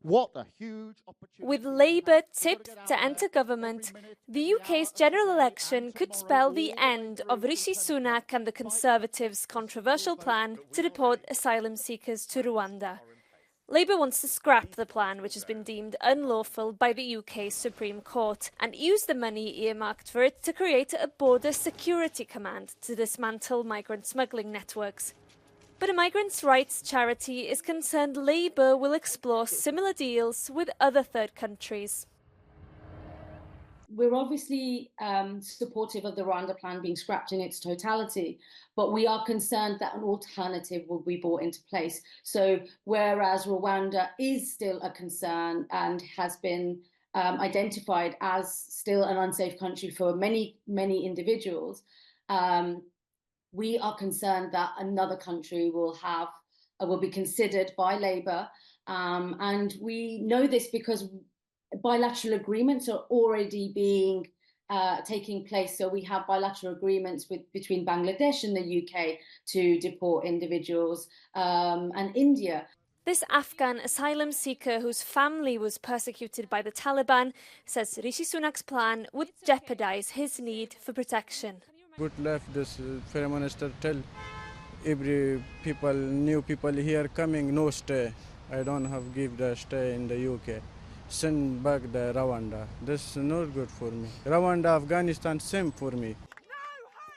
What a huge opportunity. With Labour tipped to enter government, the UK's general election could spell the end of Rishi Sunak and the Conservatives' controversial plan to deport asylum seekers to Rwanda. Labour wants to scrap the plan, which has been deemed unlawful by the UK Supreme Court, and use the money earmarked for it to create a border security command to dismantle migrant smuggling networks. But a migrants' rights charity is concerned Labour will explore similar deals with other third countries. We're obviously supportive of the Rwanda plan being scrapped in its totality, but we are concerned that an alternative will be brought into place. So whereas Rwanda is still a concern and has been identified as still an unsafe country for many individuals, we are concerned that another country will be considered by Labour, and we know this because bilateral agreements are already taking place. So we have bilateral agreements between Bangladesh and the UK to deport individuals, and India. This Afghan asylum seeker whose family was persecuted by the Taliban says Rishi Sunak's plan would jeopardise his need for protection. Good left this Prime Minister tell every new people here coming, no stay. I don't have give the stay in the UK. Send back the Rwanda. This is not good for me. Rwanda, Afghanistan, same for me.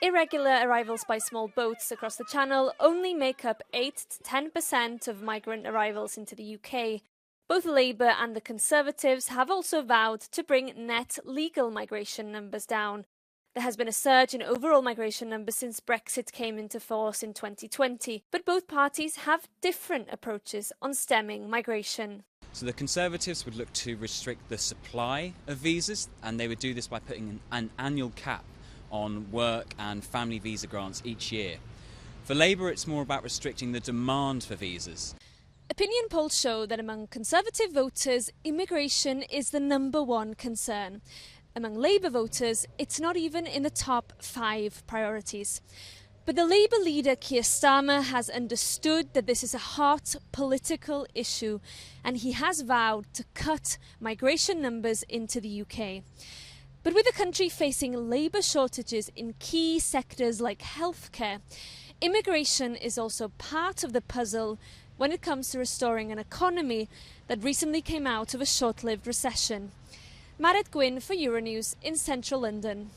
Irregular arrivals by small boats across the Channel only make up 8 to 10% of migrant arrivals into the UK. Both Labour and the Conservatives have also vowed to bring net legal migration numbers down. There has been a surge in overall migration numbers since Brexit came into force in 2020, but both parties have different approaches on stemming migration. So the Conservatives would look to restrict the supply of visas, and they would do this by putting an annual cap on work and family visa grants each year. For Labour, it's more about restricting the demand for visas. Opinion polls show that among Conservative voters, immigration is the #1 concern. Among Labour voters, it's not even in the top 5 priorities. But the Labour leader Keir Starmer has understood that this is a hot political issue, and he has vowed to cut migration numbers into the UK. But with the country facing labour shortages in key sectors like healthcare, immigration is also part of the puzzle when it comes to restoring an economy that recently came out of a short-lived recession. Marit Gwynn for Euronews in central London.